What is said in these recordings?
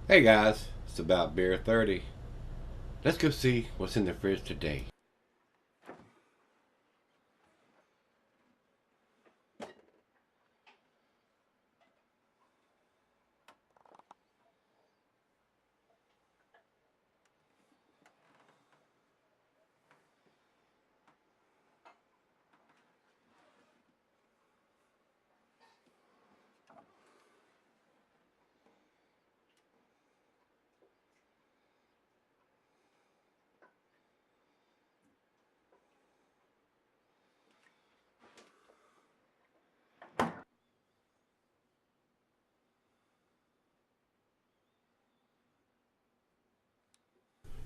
Hey guys, it's about beer 30. Let's go see what's in the fridge today.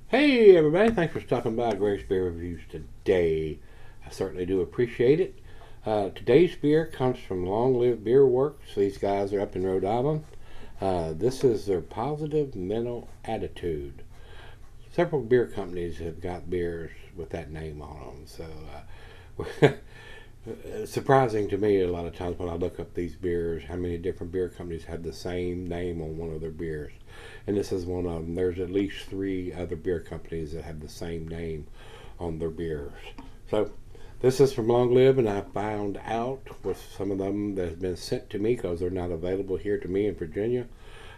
Hey everybody, thanks for stopping by Gregsbeerreviews today. I certainly do appreciate it. Today's beer comes from Long Live Beer Works. These guys are up in Rhode Island. This is their Positive Mental Attitude. Several beer companies have got beers with that name on them, so it's surprising to me a lot of times when I look up these beers how many different beer companies have the same name on one of their beers. And this is one of them. There's at least 3 other beer companies that have the same name on their beers. So this is from Long Live, and I found out with some of them that have been sent to me because they're not available here to me in Virginia,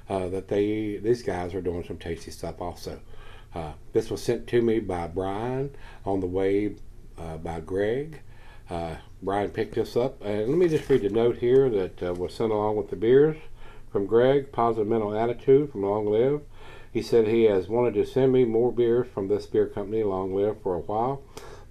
that these guys are doing some tasty stuff also. This was sent to me by Brian on the way by Greg. Brian picked this up, and let me just read the note here that was sent along with the beers from Greg, Positive Mental Attitude from Long Live. He said he has wanted to send me more beers from this beer company, Long Live, for a while.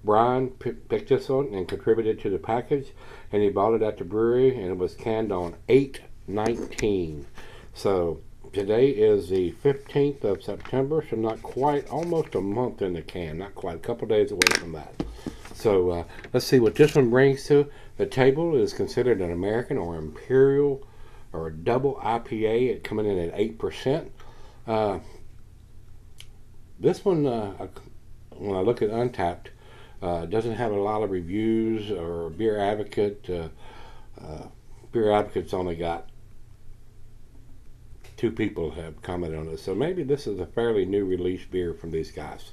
Brian picked this one and contributed to the package, and he bought it at the brewery, and it was canned on 8/19. So today is the 15th of September, so not quite, almost a month in the can, not quite, a couple days away from that. So let's see what this one brings to the table. It is considered an American or Imperial or a double IPA. It coming in at 8%. This one, when I look at Untapped, doesn't have a lot of reviews or Beer Advocate. Beer Advocate's only got 2 people have commented on this, so maybe this is a fairly new release beer from these guys.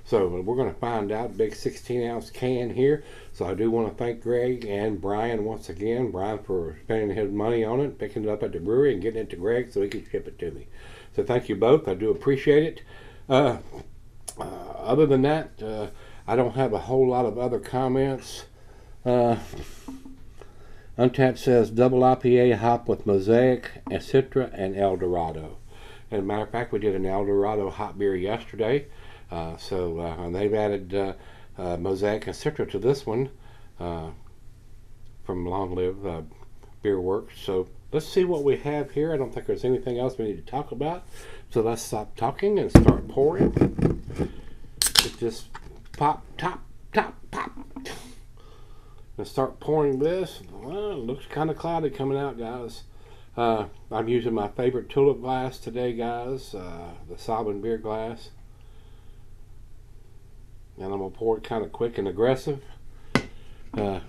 So we're going to find out. Big 16-ounce can here. So I do want to thank Greg and Brian once again. Brian for spending his money on it, picking it up at the brewery and getting it to Greg so he can ship it to me. So thank you both. I do appreciate it. Other than that, I don't have a whole lot of other comments. Untapped says double IPA hop with Mosaic, Citra, and El Dorado. As a matter of fact, we did an El Dorado hot beer yesterday. And they've added Mosaic and Citra to this one from Long Live Beer Works. So let's see what we have here. I don't think there's anything else we need to talk about. So let's stop talking and start pouring. It just pop, top, top, pop. Let's start pouring this. Well, it looks kind of cloudy coming out, guys. I'm using my favorite tulip glass today, guys. The Sovereign beer glass. And I'm going to pour it kind of quick and aggressive. Put a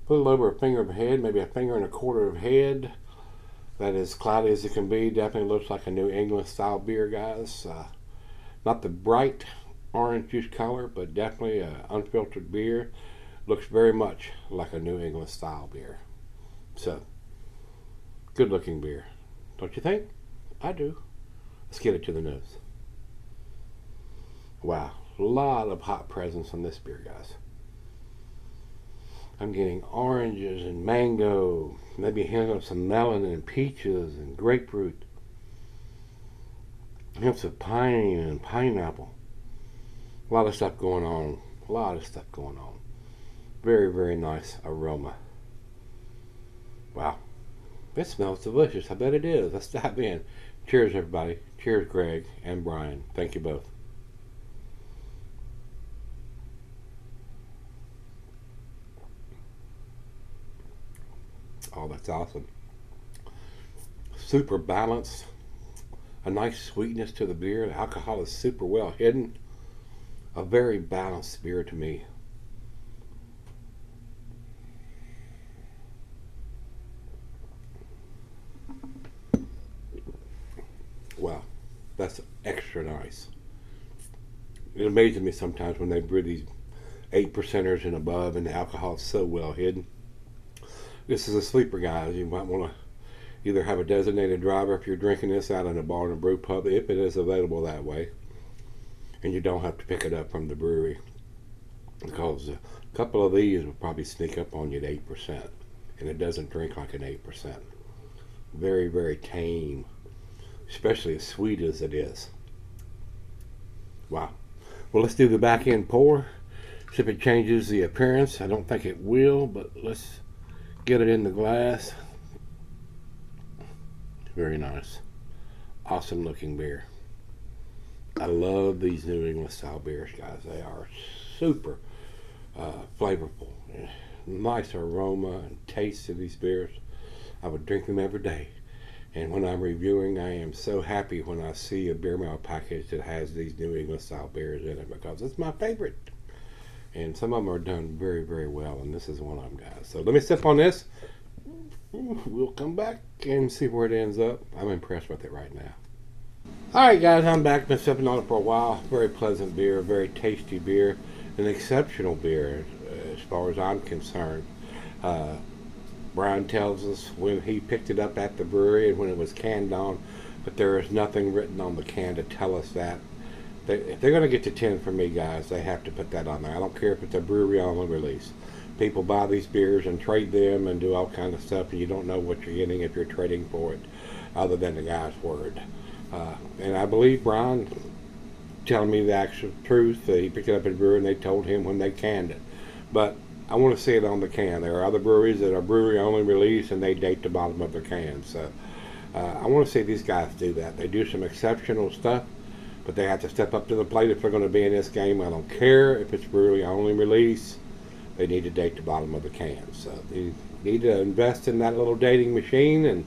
little over a finger of head, maybe a finger and a quarter of head. That is cloudy as it can be. Definitely looks like a New England style beer, guys. Not the bright orange juice color, but definitely an unfiltered beer. Looks very much like a New England style beer. So, good looking beer. Don't you think? I do. Let's get it to the nose. Wow, a lot of hot presence on this beer, guys. I'm getting oranges and mango, maybe a hint of some melon and peaches and grapefruit. Hints of pine and pineapple. A lot of stuff going on. A lot of stuff going on. Very, very nice aroma. Wow, it smells delicious. I bet it is. Let's dive in. Cheers, everybody. Cheers, Greg and Brian. Thank you both. Oh, that's awesome. Super balanced. A nice sweetness to the beer. The alcohol is super well hidden. A very balanced beer to me. That's extra nice. It amazes me sometimes when they brew these 8%ers and above, and the alcohol is so well hidden. This is a sleeper, guys. You might want to either have a designated driver if you're drinking this out in a bar and a brew pub, if it is available that way, and you don't have to pick it up from the brewery, because a couple of these will probably sneak up on you at 8%, and it doesn't drink like an 8%. Very, very tame, especially as sweet as it is. Wow. Well, let's do the back end pour. See if it changes the appearance. I don't think it will, but let's get it in the glass. Very nice. Awesome looking beer. I love these New England style beers, guys. They are super flavorful. Nice aroma and taste to these beers. I would drink them every day. And when I'm reviewing, I am so happy when I see a beer mail package that has these New England style beers in it, because it's my favorite. And some of them are done very, very well, and this is one of them, guys. So let me sip on this. We'll come back and see where it ends up. I'm impressed with it right now. Alright, guys, I'm back. Been sipping on it for a while. Very pleasant beer, very tasty beer, an exceptional beer as far as I'm concerned. Brian tells us when he picked it up at the brewery and when it was canned on, but there is nothing written on the can to tell us that. If they're going to get to 10 from me, guys, they have to put that on there. I don't care if it's a brewery only release. People buy these beers and trade them and do all kinds of stuff, and you don't know what you're getting if you're trading for it, other than the guy's word. And I believe Brian telling me the actual truth. He picked it up at the brewery and they told him when they canned it. But I want to see it on the can. There are other breweries that are brewery only release and they date the bottom of their cans. So I want to see these guys do that. They do some exceptional stuff, but they have to step up to the plate if they're going to be in this game. I don't care if it's brewery only release. They need to date the bottom of the can. So they need to invest in that little dating machine. And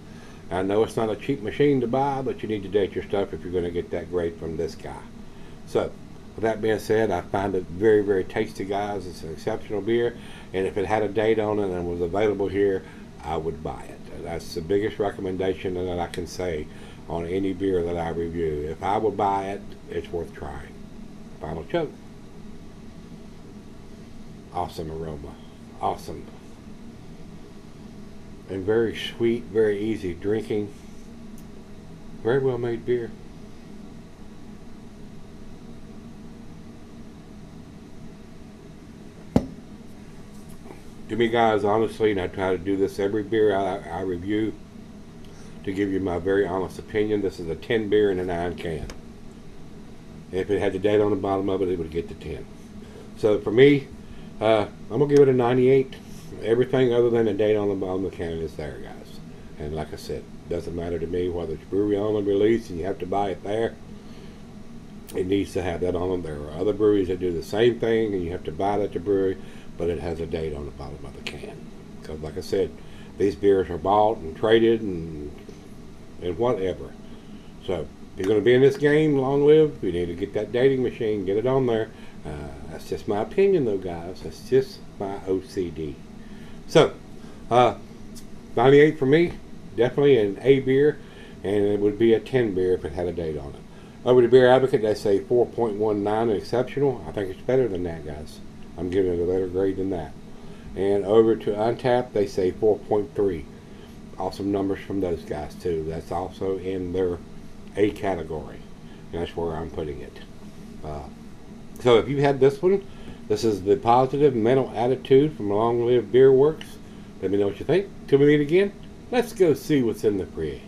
I know it's not a cheap machine to buy, but you need to date your stuff if you're going to get that grade from this guy. So with that being said, I find it very, very tasty, guys. It's an exceptional beer, and if it had a date on it and was available here, I would buy it. That's the biggest recommendation that I can say on any beer that I review. If I would buy it, it's worth trying. Final chug. Awesome aroma. Awesome. And very sweet, very easy drinking. Very well made beer. To me, guys, honestly, and I try to do this every beer I review to give you my very honest opinion, this is a 10 beer in a 9 can. If it had the date on the bottom of it, it would get to 10. So for me, I'm going to give it a 98. Everything other than the date on the bottom of the can is there, guys. And like I said, it doesn't matter to me whether it's brewery only release and you have to buy it there. It needs to have that on them. There are other breweries that do the same thing and you have to buy it at the brewery, but it has a date on the bottom of the can. Because like I said, these beers are bought and traded and whatever. So if you're going to be in this game, long live, you need to get that dating machine, get it on there. That's just my opinion though, guys. That's just my OCD. So 98 for me, definitely an A beer, and it would be a 10 beer if it had a date on it. Over to Beer Advocate, they say 4.19 exceptional. I think it's better than that, guys. I'm giving it a better grade than that. And over to Untapped, they say 4.3. Awesome numbers from those guys too. That's also in their A category. And that's where I'm putting it. So if you had this one, this is the Positive Mental Attitude from Long Live Beer Works. Let me know what you think. Till we meet again, let's go see what's in the fridge.